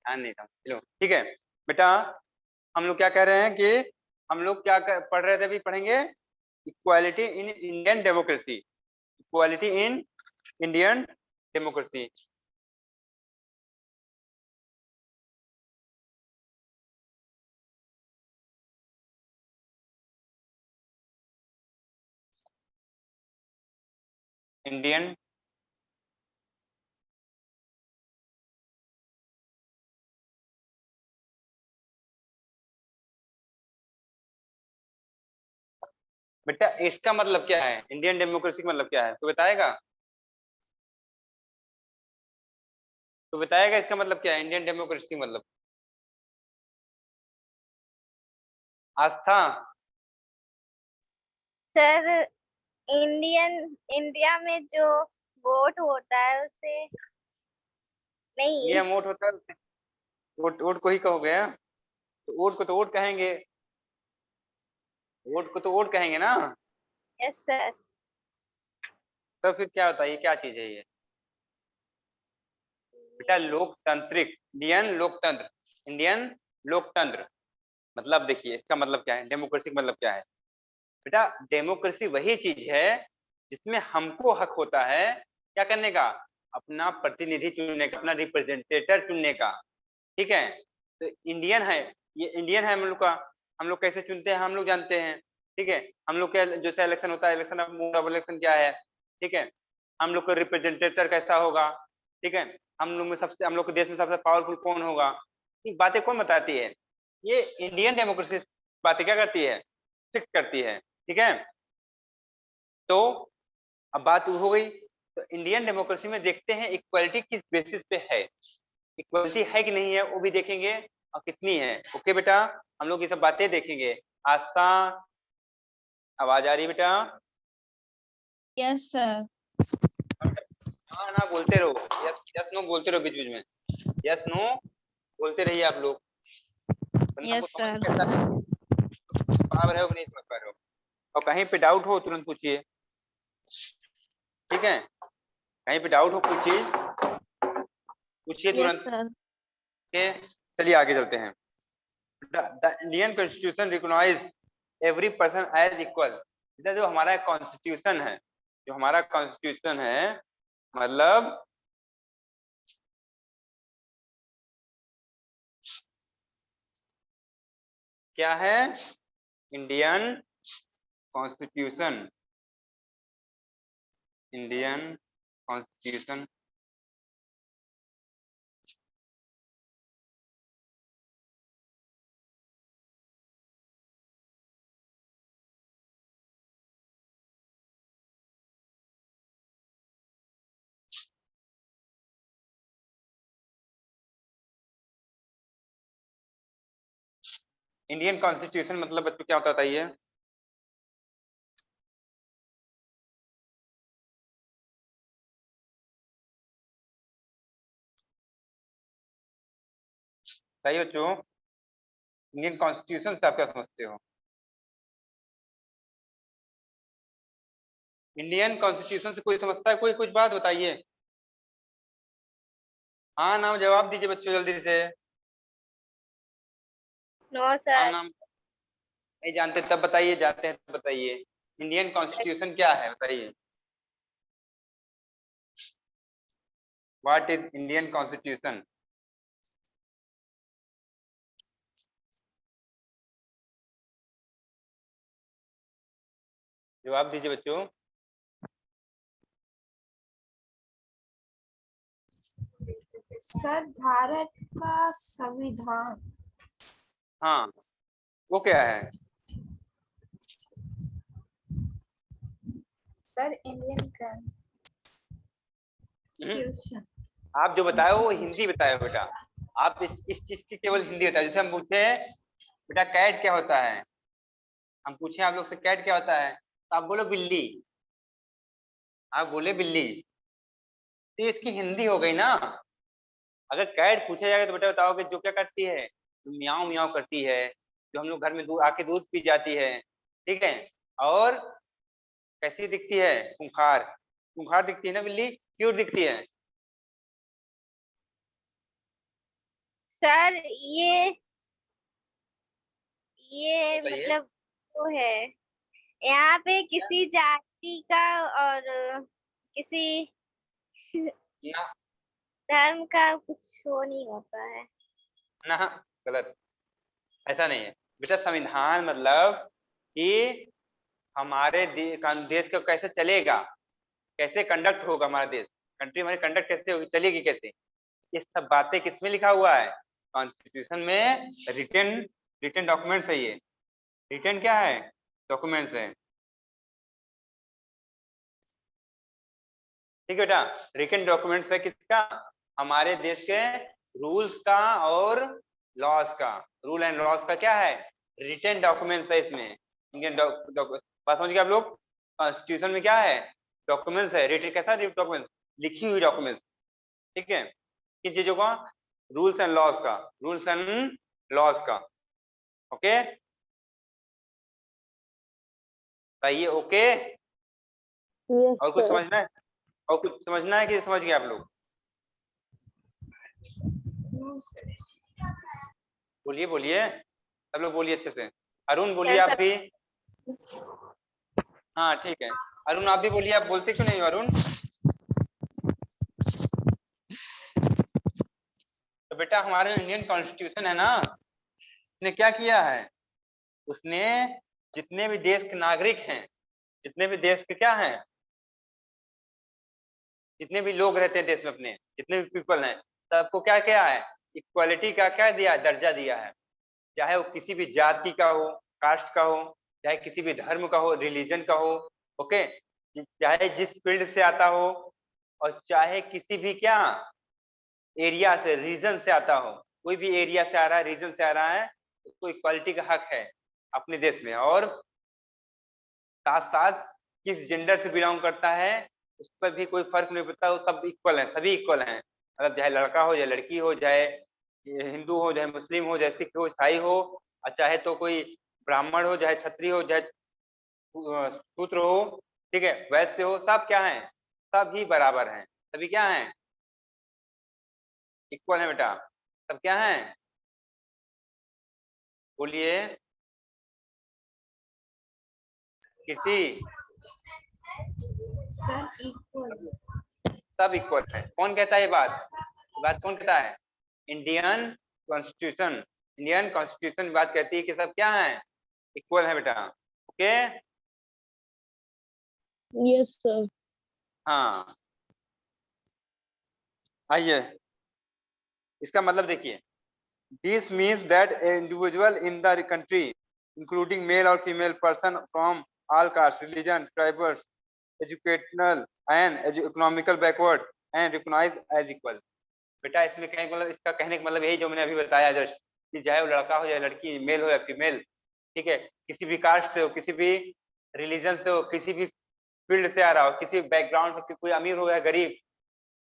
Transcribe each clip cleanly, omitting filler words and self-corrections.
ध्यान नहीं था, चलो ठीक है बेटा। हम लोग क्या कह रहे हैं कि हम लोग पढ़ रहे थे, अभी पढ़ेंगे equality in Indian democracy. Equality in Indian democracy. Indian बेटा इसका मतलब क्या है, इंडियन डेमोक्रेसी का मतलब क्या है, तो बताएगा? तो बताएगा इसका मतलब क्या है, इंडियन डेमोक्रेसी मतलब? आस्था। सर इंडिया में जो वोट होता है उसे नहीं। इंडिया में वोट होता है, वोट वोट को ही कहोगे हाँ? तो वोट को तो वोट कहेंगे, वोट को तो वोट कहेंगे ना। Yes sir. तो फिर क्या होता है, ये क्या चीज है ये? बेटा लोकतांत्रिक, इंडियन लोकतंत्र, इंडियन लोकतंत्र। मतलब देखिए इसका मतलब क्या है, डेमोक्रेसी का मतलब क्या है बेटा? डेमोक्रेसी वही चीज है जिसमें हमको हक होता है क्या करने का, अपना प्रतिनिधि चुनने का, अपना रिप्रेजेंटेटर चुनने का। ठीक है, तो इंडियन है, ये इंडियन है हम लोग का। हम लोग कैसे चुनते हैं हम लोग जानते हैं। ठीक है, हम लोग का जैसे इलेक्शन होता है, इलेक्शन मोड ऑफ इलेक्शन क्या है? ठीक है, हम लोग का रिप्रेजेंटेटर कैसा होगा? ठीक है, हम लोग के देश में सबसे पावरफुल कौन होगा? ये बातें कौन बताती है? ये इंडियन डेमोक्रेसी बातें क्या करती है, फिक्स करती है। ठीक है, तो अब बात हो गई, तो इंडियन डेमोक्रेसी में देखते हैं इक्वालिटी किस बेसिस पे है, इक्वलिटी है कि नहीं है वो भी देखेंगे, और कितनी है। ओके बेटा, हम लोग ये सब बातें देखेंगे। आस्था, आवाज आ रही बेटा? Yes sir. हाँ ना बोलते रहो, यस यस नो बोलते रहो बीच बीच में, यस नो बोलते रहिए आप लोग, वरना हमको यस समझ सर। में कैसा है, पा रहे हो कि नहीं समझ पा रहे हो। और कहीं पे डाउट हो तुरंत पूछिए, ठीक है? कहीं पे डाउट हो कोई चीज पूछिए यस तुरंत। सर। ओके, चलिए आगे चलते हैं। The Indian constitution recognise every person as equal. जो हमारा कॉन्स्टिट्यूशन है, जो हमारा कॉन्स्टिट्यूशन है, मतलब क्या है? Indian constitution, Indian constitution Indian constitution मतलब बच्चों क्या होता है बताइए? सही बच्चों, इंडियन कॉन्स्टिट्यूशन से आप क्या समझते हो? इंडियन कॉन्स्टिट्यूशन से कोई समझता है, कोई कुछ बात बताइए। हाँ नाम जवाब दीजिए बच्चों जल्दी से। नो हाँ सर। नाम नहीं जानते तब बताइए, जानते हैं तब बताइए। इंडियन कॉन्स्टिट्यूशन क्या है बताइए? What is Indian constitution? जवाब दीजिए बच्चों। सर भारत का संविधान। हाँ, वो क्या है? सर इंडियन हम्म, कॉन्स्टिट्यूशन। आप जो बताए वो हिंदी बताए बेटा। आप इस चीज की केवल हिंदी बताए। जैसे हम पूछे बेटा कैट क्या होता है, हम पूछे आप लोग से कैट क्या होता है, तो आप बोलो बिल्ली, आप बोले बिल्ली, तो ये इसकी हिंदी हो गई ना। अगर कैट पूछा जाएगा तो बेटा बताओ कि जो क्या करती है, जो म्याऊं म्याऊं करती है, जो हम लोग घर में दूध आके दूध पी जाती है। ठीक है, और कैसी दिखती है? खूंखार, खूंखार दिखती है ना बिल्ली, क्यूट दिखती है। सर ये बताइए। मतलब वो है, यहाँ पे किसी जाति का और किसी ना धर्म का कुछ वो नहीं होता है। ना, गलत, ऐसा नहीं है बेटा। संविधान मतलब कि हमारे देश का कैसे चलेगा, कैसे कंडक्ट होगा हमारा देश, कंट्री हमारी कंडक्ट कैसे होगी, चलेगी कैसे, ये सब बातें किसमें लिखा हुआ है? कॉन्स्टिट्यूशन में। रिटन रिटन डॉक्यूमेंट्स है ये। रिटन क्या है? डॉक्यूमेंट्स है। ठीक है बेटा, रिटन डॉक्यूमेंट्स है किसका? हमारे देश के रूल्स का और लॉज का। रूल एंड लॉज का क्या है? रिटन डॉक्यूमेंट्स है इसमें। इंडियन बात समझ गए आप लोग? कॉन्स्टिट्यूशन में क्या है? डॉक्यूमेंट्स है। रिटन कैसा डॉक्यूमेंट्स? लिखी हुई डॉक्यूमेंट्स। ठीक है, किन चीजों का? रूल्स एंड लॉज का। रूल्स एंड लॉज का। ओके, बताइए ओके। और कुछ समझना है? और कुछ समझना है कि समझ गए आप लोग? No, sir. बोलिए बोलिए, सब लोग बोलिए अच्छे से। अरुण बोलिए सर आप भी। हाँ ठीक है, अरुण आप भी बोलिए। आप बोलते क्यों नहीं हो अरुण? तो बेटा हमारे इंडियन कॉन्स्टिट्यूशन है ना, उसने क्या किया है? उसने जितने भी देश के नागरिक हैं, जितने भी देश के क्या हैं, जितने भी लोग रहते हैं देश में अपने, जितने भी पीपल हैं, सबको क्या किया है? इक्वालिटी का क्या दिया? दर्जा दिया है। चाहे वो किसी भी जाति का हो, कास्ट का हो, चाहे किसी भी धर्म का हो, रिलीजन का हो। ओके, चाहे जिस फील्ड से आता हो, और चाहे किसी भी क्या एरिया से, रीजन से आता हो। कोई भी एरिया से आ रहा है, रीजन से आ रहा है, उसको इक्वालिटी का हक है अपने देश में। और साथ साथ किस जेंडर से बिलोंग करता है, उस पर भी कोई फर्क नहीं पड़ता। वो सब इक्वल है, सभी इक्वल हैं। मतलब चाहे लड़का हो, चाहे लड़की हो, चाहे हिंदू हो, चाहे मुस्लिम हो, चाहे सिख हो, ईसाई हो, और चाहे तो कोई ब्राह्मण हो, चाहे क्षत्रिय हो, चाहे शूद्र हो, ठीक है, वैश्य हो, सब क्या है? सभी बराबर हैं। सभी क्या हैं? इक्वल है बेटा। सब क्या है? बोलिए किसी। Sir, equal. सब इक्वल है। कौन कहता है ये बात? ये बात कौन कहता है? Indian constitution. इंडियन कॉन्स्टिट्यूशन बात कहती है कि सब क्या है? इक्वल है बेटा। ओके। Yes, sir. हाँ, आइए, इसका मतलब देखिए। This means that individual in the country including male और female person from all caste, religion, tribes, educational and economical backward and recognized as equal। बेटा इसमें कहने का मतलब, इसका कहने का मतलब यही जो मैंने अभी बताया जस्ट, कि चाहे वो लड़का हो या लड़की, मेल हो या फीमेल, ठीक है, किसी भी कास्ट से हो, किसी भी रिलीजन से हो, किसी भी फील्ड से आ रहा हो, किसी बैकग्राउंड से, कोई अमीर हो या गरीब,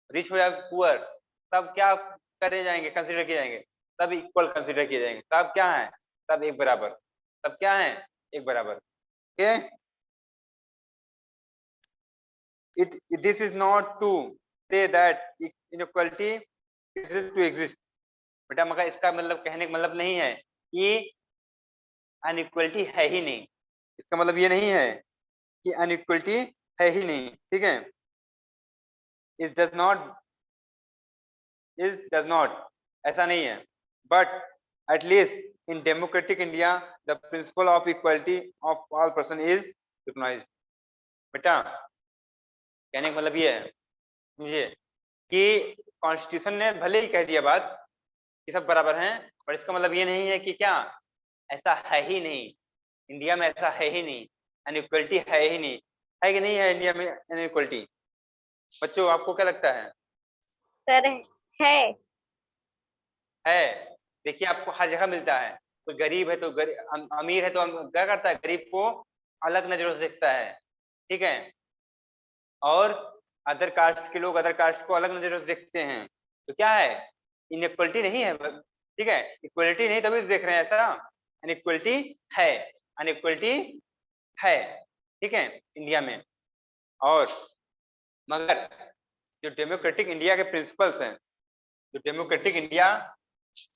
रिच हो या पुअर, सब क्या करे जाएंगे? कंसिडर किए जाएंगे। सब इक्वल कंसिडर किए जाएंगे। सब क्या है? सब एक बराबर। सब क्या है? एक बराबर। Okay, this is not to say that inequality exists to exist। बेटा मगर इसका मतलब, कहने का मतलब नहीं है कि अनइक्वलिटी है ही नहीं। इसका मतलब ये नहीं है कि अनइक्वलिटी है ही नहीं। ठीक है, it does not, is does not, ऐसा नहीं है। But at least in democratic India the principle of equality of all person is recognized। बेटा कहने का मतलब ये है मुझे कि कॉन्स्टिट्यूशन ने भले ही कह दिया बात कि सब बराबर हैं, पर इसका मतलब ये नहीं है कि क्या ऐसा है ही नहीं। इंडिया में ऐसा है ही नहीं, अनइक्वलिटी है ही नहीं। है कि नहीं है इंडिया में अनइक्वलिटी? बच्चों आपको क्या लगता है? सर है। है। देखिए आपको हर जगह मिलता है। कोई गरीब है तो अमीर है तो क्या करता है? गरीब को अलग नजरों से देखता है। ठीक है, और अदर कास्ट के लोग अदर कास्ट को अलग नजरों से देखते हैं। तो क्या है? इनइक्वलिटी नहीं है। ठीक है, इक्वलिटी नहीं तभी तो देख रहे हैं ऐसा। अनइक्वलिटी है, अनइक्वलिटी है। ठीक है, इंडिया में। और मगर जो डेमोक्रेटिक इंडिया के प्रिंसिपल्स हैं, जो डेमोक्रेटिक इंडिया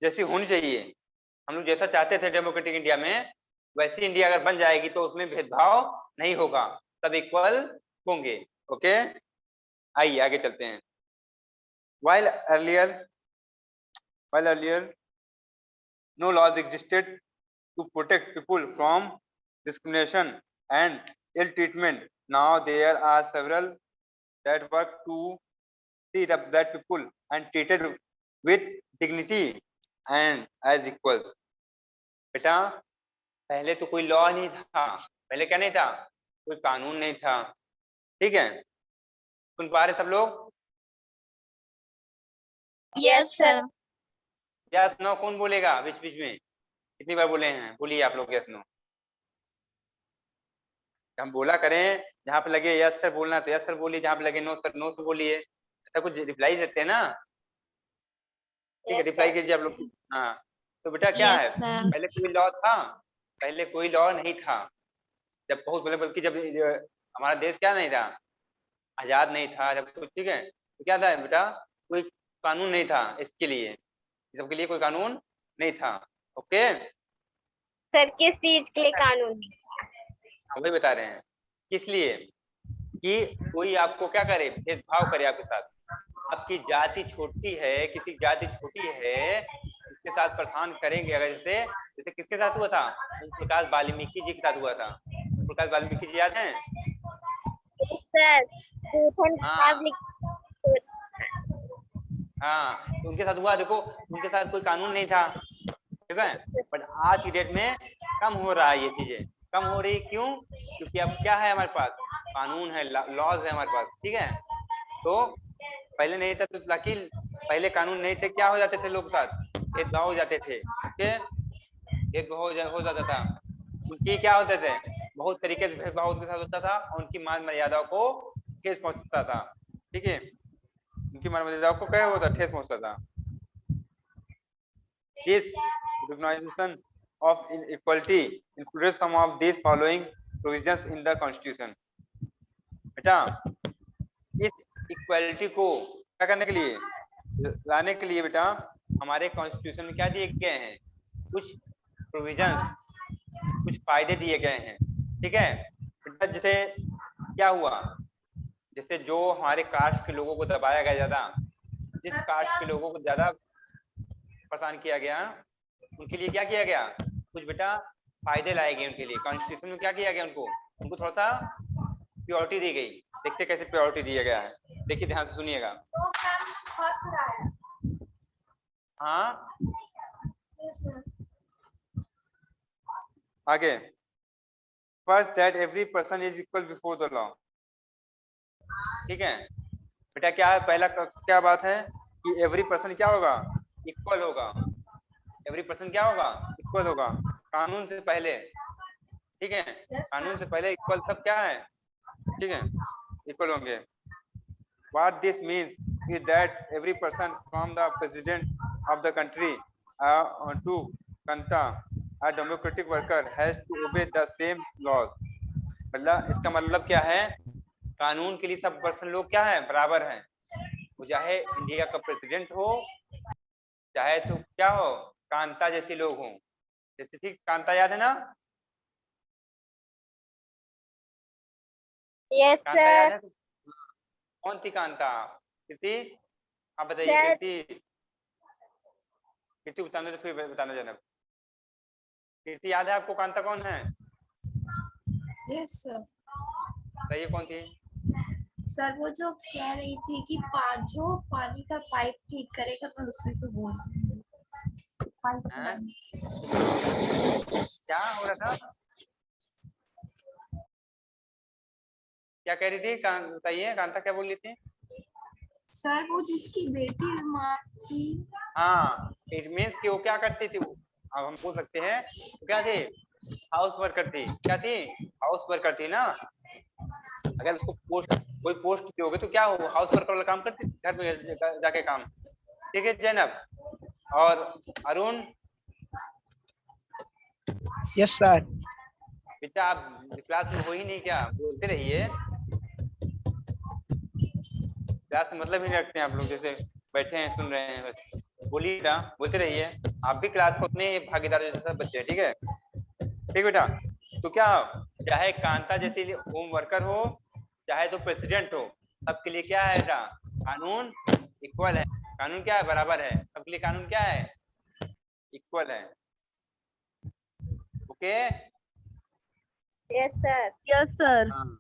जैसी होनी चाहिए। हम लोग जैसा चाहते थे डेमोक्रेटिक इंडिया में, वैसी इंडिया अगर बन जाएगी तो उसमें भेदभाव नहीं होगा, सब इक्वल होंगे। ओके, आइए आगे चलते हैं। while earlier no laws existed to protect people from discrimination and ill treatment, now there are several that work to see that people and treated with dignity and as equals। बेटा पहले तो कोई law नहीं था, पहले क्या नहीं था, कोई कानून नहीं था, ठीक है। सुन पा रहे सब लोग? Yes, sir. यस नो कौन बोलेगा बीच बीच में? कितनी बार बोले हैं? बोलिए आप लोग यस नो। हम बोला करें, जहाँ पे लगे यस सर बोलना तो यस सर बोलिए, जहाँ पे लगे नो सर नो सर बोलिए, ऐसा कुछ रिप्लाई देते हैं ना, ठीक है, रिप्लाई कीजिए आप लोग। हाँ, तो बेटा क्या है, Yes, sir. पहले कोई लॉ था? पहले कोई लॉ नहीं था, जब बहुत बल्कि जब हमारा देश क्या नहीं था, आजाद नहीं था जब, तो ठीक है, तो क्या था बेटा, कोई कानून नहीं था इसके लिए, सबके लिए कोई कानून नहीं था। ओके, सर किस चीज के लिए कानून? वही बता रहे हैं, किस लिए कि कोई आपको क्या करे, भेदभाव करे आपके साथ, आपकी जाति छोटी है, किसी जाति छोटी है उसके साथ परेशान करेंगे अगर, जैसे जैसे किसके साथ हुआ था, प्रकाश वाल्मीकि जी के साथ हुआ था। प्रकाश वाल्मीकि जी याद है? सर हाँ, तो उनके साथ हुआ, देखो उनके साथ कोई कानून नहीं था, ठीक है, बट आज की डेट में कम हो रहा है, ये चीजें कम हो रही, क्यों? क्योंकि अब क्या है हमारे पास, कानून है, लॉज है हमारे पास, ठीक है। तो पहले नहीं था, तो ताकि पहले कानून नहीं थे, क्या हो जाते थे लोग साथ, भेदभाव हो जाते थे, ओके, भेदभाव हो जाता था, उनकी क्या होते थे, बहुत तरीके से भेदभाव उनके साथ होता था, उनकी मान मर्यादाओं को ठेस पहुंचता था, ठीक है, उनकी मान मर्यादाओं को क्या होता, ठेस पहुंचता था। This recognition of inequality includes some of these following provisions in the Constitution। बेटा इस इक्वालिटी को क्या करने के लिए, लाने के लिए बेटा हमारे कॉन्स्टिट्यूशन में क्या दिए गए हैं, कुछ प्रोविजंस, कुछ फायदे दिए गए हैं, ठीक है बेटा। जैसे क्या हुआ, जैसे जो हमारे कास्ट के लोगों को दबाया गया ज्यादा, जिस कास्ट के लोगों को ज्यादा परेशान किया गया, उनके लिए क्या किया गया, कुछ बेटा फायदे लाए गए उनके लिए, कॉन्स्टिट्यूशन में क्या किया गया, उनको थोड़ा सा प्योरिटी दी गई। देखते कैसे प्योरिटी दिया गया है, देखिए ध्यान से सुनिएगा। हाँ आगे, first that every person is equal before the law, ठीक है बेटा। क्या है पहला, क्या बात है कि एवरी पर्सन क्या होगा, इक्वल होगा, एवरी पर्सन क्या होगा, इक्वल होगा कानून से पहले, ठीक है, कानून से पहले इक्वल सब क्या है, ठीक है, इक्वल होंगे। What this means is that every person from the president of the country to Kanta, a democratic worker, has to obey the same laws। मतलब इसका मतलब क्या है, कानून के लिए सब पर्सन लोग क्या है, बराबर हैं, वो चाहे इंडिया का प्रेसिडेंट हो, चाहे तो क्या हो, कांता जैसे लोग हों, जैसे ठीक कांता याद है ना, यस कांता याद सर। है? कौन थी कांता? कीर्ति आप बताइए, कीर्ति कीर्ति बताना, तो फिर बताना जनक। कीर्ति याद है आपको कांता कौन है? Yes sir. बताइए कौन थी? सर वो जो कह रही थी कि जो पानी का पाइप ठीक करेगा, मैं उसी को बोलती हूँ। क्या हो रहा था, क्या कह रही थी, बताइए कांता क्या बोल रही थी? सर वो जिसकी बेटी बीमार थी। हाँ, इट मीन्स कि वो क्या करती थी, अब हम पूछ सकते हैं तो क्या थी, हाउस वर्कर थी, क्या थी, हाउस वर्कर थी ना। अगर उसको पोस्ट, कोई पोस्ट दोगे तो क्या हो, हाउस वर्कर वाला काम करती, घर में जाके काम, ठीक है जैनब और अरुण। Yes sir. बेटा आप क्लास में हो ही नहीं क्या, बोलते रहिए, क्लास में मतलब ही नहीं रखते हैं आप लोग, जैसे बैठे हैं सुन रहे हैं बस। बोलिए बेटा, बोलते रहिए। आप भी क्लास को उतने भागीदार जैसे सब बच्चे हैं, ठीक है? ठीक बेटा। तो क्या, चाहे कांता जैसी होम वर्कर हो, चाहे तो प्रेसिडेंट हो, सबके लिए क्या है बेटा? कानून इक्वल है। कानून क्या है? बराबर है। सबके लिए कानून क्या है? इक्वल है। Okay. Yes sir. Yes sir. हाँ।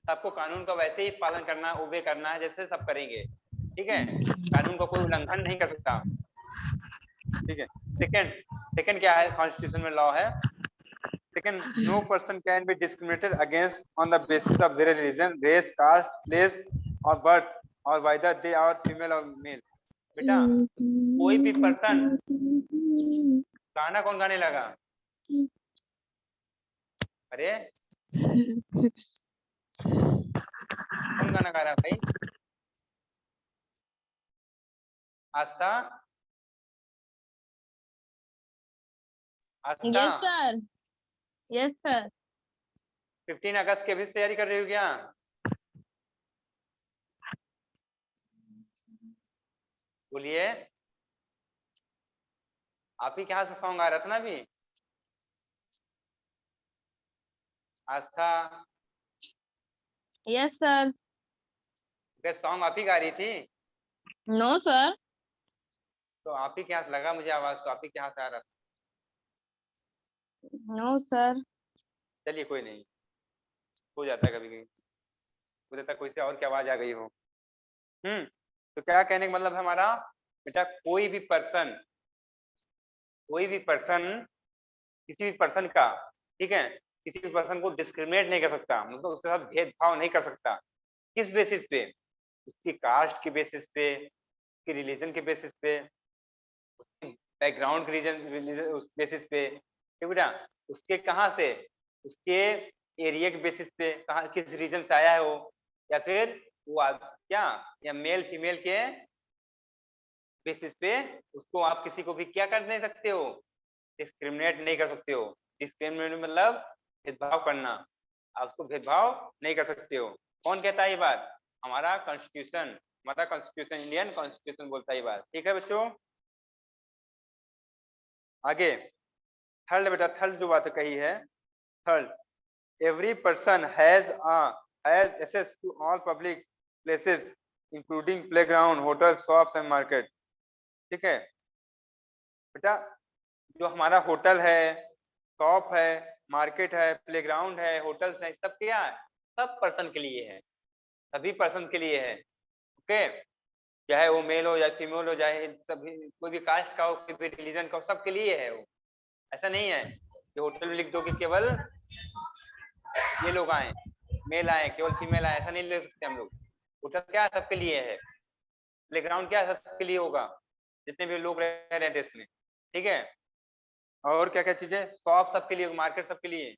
सबको कानून का वैसे ही पालन करना, ओबे करना है जैसे सब करेंगे, ठीक है? कानून का कोई उल्लंघन नहीं कर सकता, ठीक है? सेकंड, सेकंड क्या है कॉन्स्टिट्यूशन में लॉ है? Second, no person can be discriminated against on the basis of their religion, race, caste, place और बर्थ और वेदर दे आर फीमेल और मेल। बेटा कोई भी पर्सन, गाना कौन गाने लगा? अरे कौन गाना गा रहा है भाई? Aastha, Aastha. Yes sir. Yes sir. 15 अगस्त की अभी से तैयारी कर रही हो क्या? बोलिए। आप ही के हाथ से सॉन्ग आ रहा था ना अभी? Aastha, yes sir. क्या सॉन्ग आप ही गा रही थी? No sir. तो आप ही के हाथ लगा मुझे आवाज, तो आप ही के हाथ आ रहा था। No sir. चलिए कोई नहीं, हो जाता है कभी कभी, हो जाता है कोई से और की आवाज आ गई हो। तो क्या कहने का मतलब है हमारा बेटा, कोई भी पर्सन, कोई भी पर्सन किसी भी पर्सन का, ठीक है, किसी भी पर्सन को डिस्क्रिमिनेट नहीं कर सकता, मतलब उसके साथ भेदभाव नहीं कर सकता। किस बेसिस पे? उसकी कास्ट के बेसिस पे, उसके रिलीजन के बेसिस पे, उसके बैकग्राउंड के रीजन उस बेसिस पे, ठीक बेटा? उसके कहाँ से, उसके एरिया के बेसिस पे, कहाँ किस रीजन से आया है वो, या फिर वो क्या, या मेल फीमेल के बेसिस पे उसको आप किसी को भी क्या कर नहीं सकते हो? डिस्क्रिमिनेट नहीं कर सकते हो। डिस्क्रिमिनेट मतलब भेदभाव करना, आप उसको भेदभाव नहीं कर सकते हो। कौन कहता है ये बात? हमारा कॉन्स्टिट्यूशन, हमारा कॉन्स्टिट्यूशन, इंडियन कॉन्स्टिट्यूशन बोलता है ये बात, ठीक है बच्चों? आगे थर्ड बेटा, थर्ड जो बात कही है, third, every person has access to all public places including playground, hotel, shops and market. ठीक है बेटा, जो हमारा होटल है, शॉप है, मार्केट है, प्लेग्राउंड है, होटल्स है, सब क्या है? सब पर्सन के लिए है, सभी पर्सन के लिए है। ओके, चाहे वो मेल हो या फीमेल हो, चाहे सभी, कोई भी कास्ट का हो, कोई भी रिलीजन का हो, सबके लिए है वो। ऐसा नहीं है कि होटल में लिख दो कि केवल ये लोग आए, मेल आए, केवल फीमेल आए, ऐसा नहीं लिख सकते हम लोग। होटल क्या है? सबके लिए है। प्लेग्राउंड क्या है? सबके लिए होगा, जितने भी लोग रह रहे हैं देश में, ठीक है? और क्या क्या चीजें? शॉप सबके लिए, मार्केट सबके लिए।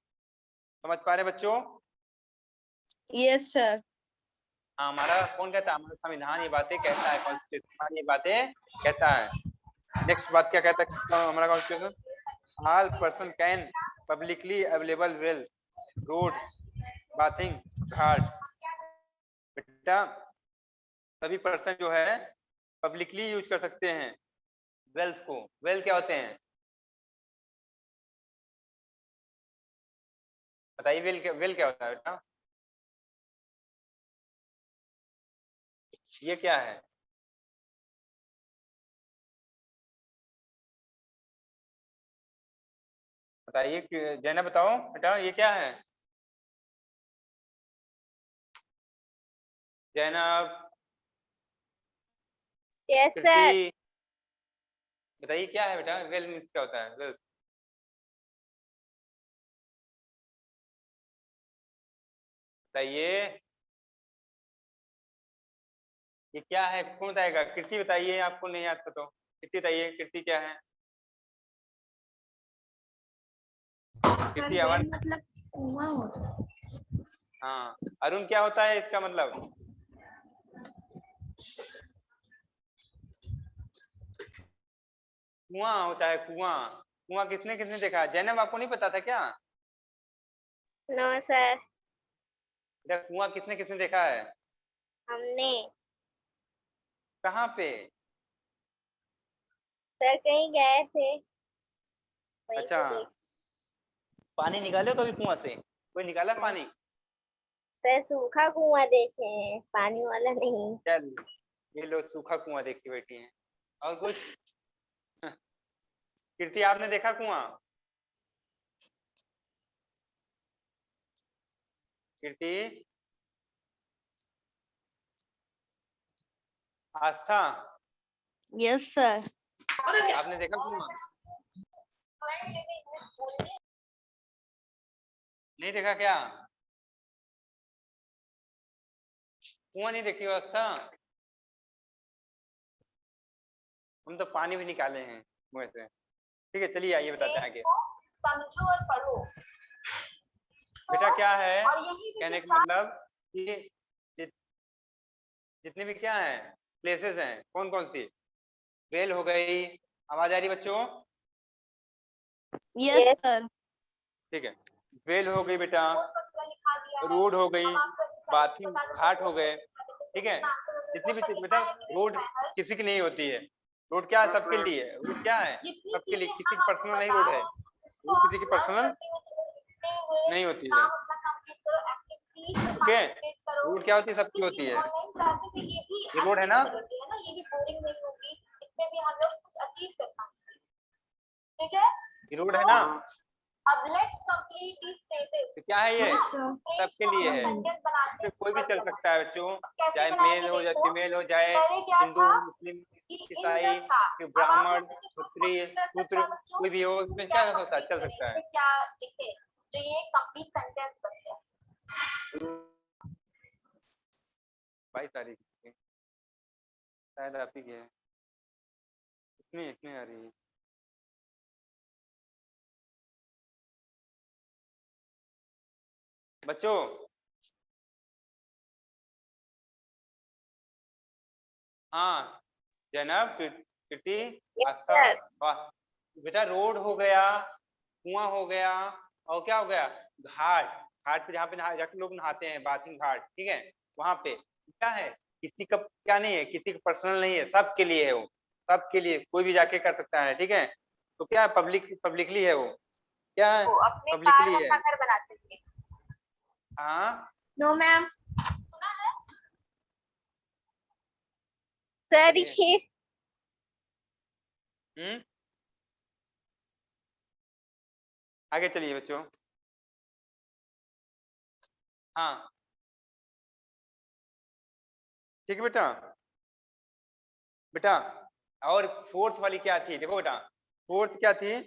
समझ पा रहे हैं बच्चों? Yes sir. हाँ, हमारा कौन कहता है? हमारा संविधान ये बातें कहता है, कॉन्स्टिट्यूशन ये बातें कहता है। नेक्स्ट बात क्या कहता है हमारा constitution? All person can publicly available well, road, bathing, ghat. बेटा सभी पर्सन जो है पब्लिकली यूज कर सकते हैं वेल्स को। वेल क्या होते हैं बताइए? वेल क्या होता है बेटा? ये क्या है? बताइए जैना, बताओ बेटा ये क्या है? Zainab, yes sir. कृति, बताइए क्या है बेटा? वेल मीन्स क्या होता है? वेल बताइए, ये क्या है? कौन बताएगा? कृति बताइए, आपको नहीं आता तो कृति बताइए, कृति क्या है? सर कृति वेल अवन, मतलब कुआं होता है। हाँ। अरुण क्या होता है इसका मतलब? कुआं होता है, कुआं। कुआं किसने किसने देखा है? जैनब आपको नहीं पता था क्या? No sir. बेटा कुआं किसने किसने देखा है? हमने। कहाँ पे? सर कहीं गए थे, वहीं अच्छा, पे देख। पानी निकाले हो कभी कुआं से? कोई निकाला पानी? सर सूखा कुआं देखे हैं, पानी वाला नहीं। चल, ये लोग सूखा कुआं देख के बैठी हैं। और कुछ? कीर्ति, आपने देखा कुआं? कीर्ति, आस्था, यस सर। आपने देखा कुआं? नहीं देखा क्या? कुआं नहीं देखी हो आस्था? हम तो पानी भी निकाले हैं कुएं से। ठीक है, चलिए आइए बताते हैं आगे। समझो और पढ़ो। बेटा क्या है और यही कहने का मतलब कि जितने भी क्या है प्लेसेस हैं, कौन कौन सी? वेल हो गई, आवाज आ रही बच्चों? Yes Yes. सर। ठीक है, वेल हो गई बेटा, रोड हो गई, बाथरूम घाट हो गए। ठीक है, जितनी भी चीज बेटा, रोड किसी की नहीं होती है। रोड क्या है? सबके लिए है। रोड क्या है? सबके लिए, किसी की पर्सनल नहीं रोड है। रोड किसी की पर्सनल नहीं होती है। ओके, रोड क्या होती है? सबकी होती है। ये रोड है ना? ये भी बोरिंग नहीं होगी, इसमें भी हम लोग कुछ अचीव कर पाएंगे। ठीक है, ये रोड है ना? अब लेट्स कंप्लीट दिस सेंटेंस। तो क्या है ये? Yes, सबके लिए है। इसमें कोई भी चल सकता है बच्चों, चाहे मेल हो, चाहे फीमेल हो, चाहे हिंदू, मुस्लिम, ईसाई, ब्राह्मण, क्षत्रिय, शूद्र, कोई भी हो, इसमें क्या हो सकता है? चल सकता है। क्या लिखे तो ये कंप्लीट सेंटेंस बन गया। 22 तारीख की शायद आप ही के है। इसमें आ रही है। बच्चों, हाँ, जैनब, किटी, आस्था, sir. वाह। बेटा रोड हो गया, कुआं हो गया, और क्या हो गया? घाट। घाट पे जहाँ पे जाके लोग नहाते हैं, बाथिंग घाट, ठीक है, वहां पे क्या है? किसी का क्या नहीं है, किसी का पर्सनल नहीं है, सबके लिए है वो। सबके लिए, कोई भी जाके कर सकता है। ठीक है, तो क्या है? पब्लिकली है वो। क्या है? वो अपने पब्लिकली कार है। अपना घर बनाते थे। हाँ, नो मैम। सर चलिए। ये हम्म, आगे चलिए बच्चों। हाँ, ठीक है बेटा। बेटा, और फोर्थ वाली क्या थी? देखो बेटा, फोर्थ क्या थी?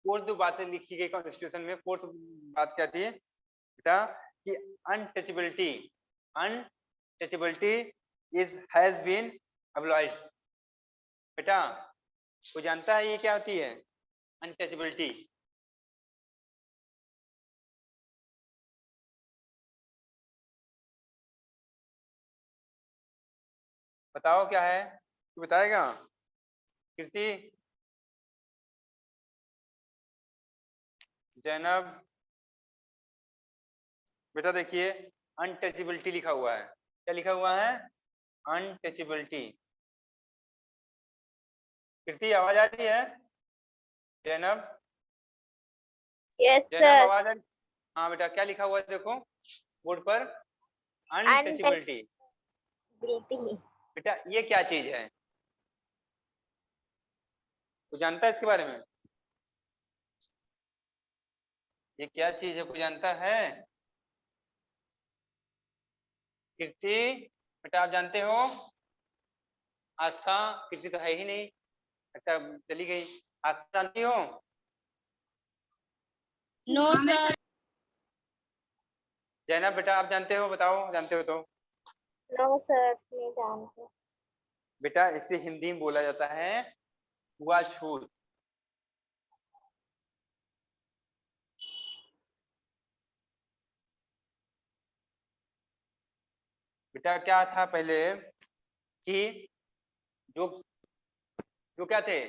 फोर्थ जो बातें लिखी गई कॉन्स्टिट्यूशन में, फोर्थ बात क्या थी बेटा? कि untouchability, untouchability is has been abolished. बेटा, कोई जानता है ये क्या होती है अनटचेबिलिटी? बताओ क्या है, तू बताएगा? कीर्ति, जैनब, बेटा देखिए, अनटचेबिलिटी लिखा हुआ है। क्या लिखा हुआ है? अनटचेबिलिटी। कीर्ति, आवाज आ रही है? Zainab, yes Zainab, sir. आवाज आ रही? हाँ बेटा, क्या लिखा हुआ है देखो बोर्ड पर? अनटचेबिलिटी। Untouchability. बेटा ये क्या चीज है? तू जानता है इसके बारे में? ये क्या चीज है, कोई जानता है? कीर्ति, बेटा आप जानते हो? आस्था, कीर्ति तो है ही नहीं, अच्छा चली गई। आस्था जानती हो? No sir. जैनब बेटा आप जानते हो? बताओ, जानते हो तो। No sir, नहीं जानते। बेटा इसे हिंदी में बोला जाता है छुआछूत। बेटा क्या था पहले कि जो जो क्या थे,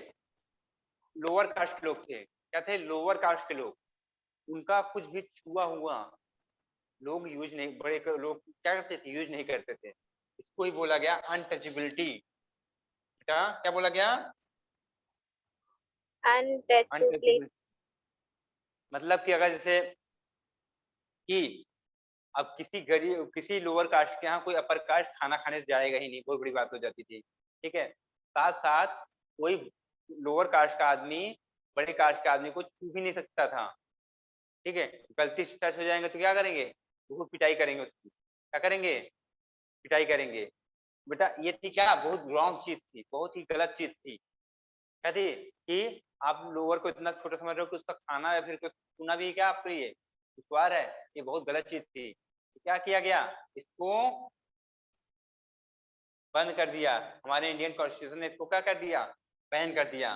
लोअर कास्ट के लोग थे। क्या थे? लोअर कास्ट के लोग। उनका कुछ भी छुआ हुआ लोग यूज नहीं, लोग क्या करते थे? यूज नहीं करते थे। इसको ही बोला गया अनटचेबिलिटी। बेटा क्या बोला गया? अनटचेबल, मतलब कि अगर जैसे कि अब किसी गरीब किसी लोअर कास्ट के यहाँ कोई अपर कास्ट खाना खाने जाएगा ही नहीं, बहुत बड़ी बात हो जाती थी। ठीक है, साथ साथ कोई लोअर कास्ट का आदमी बड़े कास्ट के आदमी को छू भी नहीं सकता था। ठीक है, गलती से टच हो जाएंगे तो क्या करेंगे, वो पिटाई करेंगे उसकी, क्या करेंगे, पिटाई करेंगे। बेटा ये थी क्या, बहुत रॉन्ग चीज थी, बहुत ही गलत चीज थी। क्या थी कि आप लोअर को इतना छोटा समझ रहे हो कि उसका खाना या फिर कुछ सुना भी क्या आपको, ये विश्वास है, ये बहुत गलत चीज थी। क्या किया गया, इसको बंद कर दिया। हमारे इंडियन कॉन्स्टिट्यूशन ने इसको क्या कर दिया, बैन कर दिया।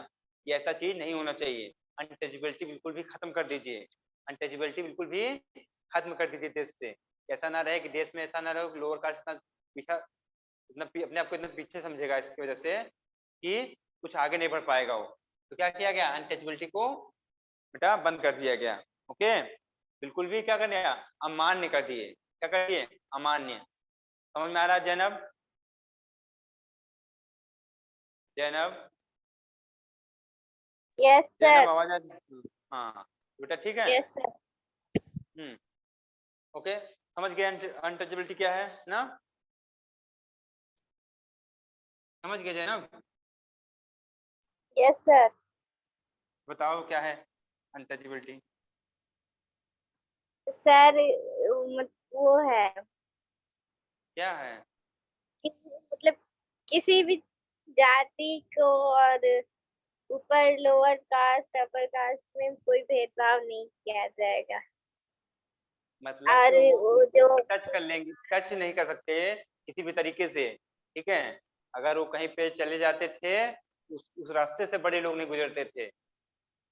ये ऐसा चीज नहीं होना चाहिए। अनटचेबिलिटी बिल्कुल भी खत्म कर दीजिए, अनटचेबिलिटी बिल्कुल भी खत्म कर दीजिए देश से। ऐसा ना रहे कि देश में ऐसा ना रहे लोअर कास्ट इतना पीछा, इतना अपने आप को इतना पीछे समझेगा इसकी वजह से कि कुछ आगे नहीं बढ़ पाएगा वो। तो क्या किया गया, अनटचेबिलिटी को बेटा बंद कर दिया गया। ओके, बिल्कुल भी क्या कर दिया, अमान्य कर दिए। क्या कर दिए, अमान्य। समझ में आ रहा है जैनब, जैनब, यस जैनब सर, आवाज आ रही है? हाँ बेटा ठीक है। यस सर, ओके, समझ गए अनटचेबिलिटी क्या है ना, समझ गए जैनब। Yes sir. बताओ क्या है अनटचेबिलिटी। सर वो है क्या है, मतलब किसी भी जाति को और ऊपर लोअर कास्ट अपर कास्ट में कोई भेदभाव नहीं किया जाएगा। मतलब और कि वो वो जो टच कर लेंगे, टच नहीं कर सकते किसी भी तरीके से। ठीक है, अगर वो कहीं पे चले जाते थे, उस रास्ते से बड़े लोग नहीं गुजरते थे।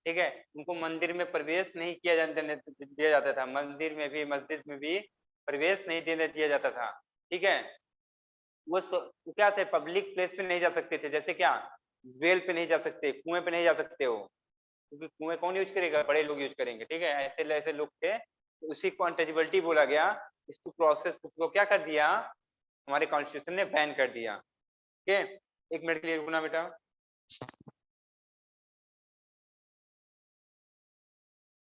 ठीक है, उनको मंदिर में प्रवेश नहीं किया दिया जाता था, मंदिर में भी मस्जिद में भी प्रवेश नहीं देने दिया जाता था। ठीक है, वो क्या थे, पब्लिक प्लेस पे नहीं जा सकते थे। जैसे क्या, वेल पे नहीं जा सकते, कुएं पे नहीं जा सकते हो, क्योंकि कुएं कौन यूज करेगा, बड़े लोग यूज करेंगे। ठीक है, ऐसे ऐसे लोग थे, तो उसी को अनटचेबिलिटी बोला गया। इसको प्रोसेस को क्या कर दिया, हमारे कॉन्स्टिट्यूशन ने बैन कर दिया। ठीक है, एक मिनट के लिए रुकना बेटा।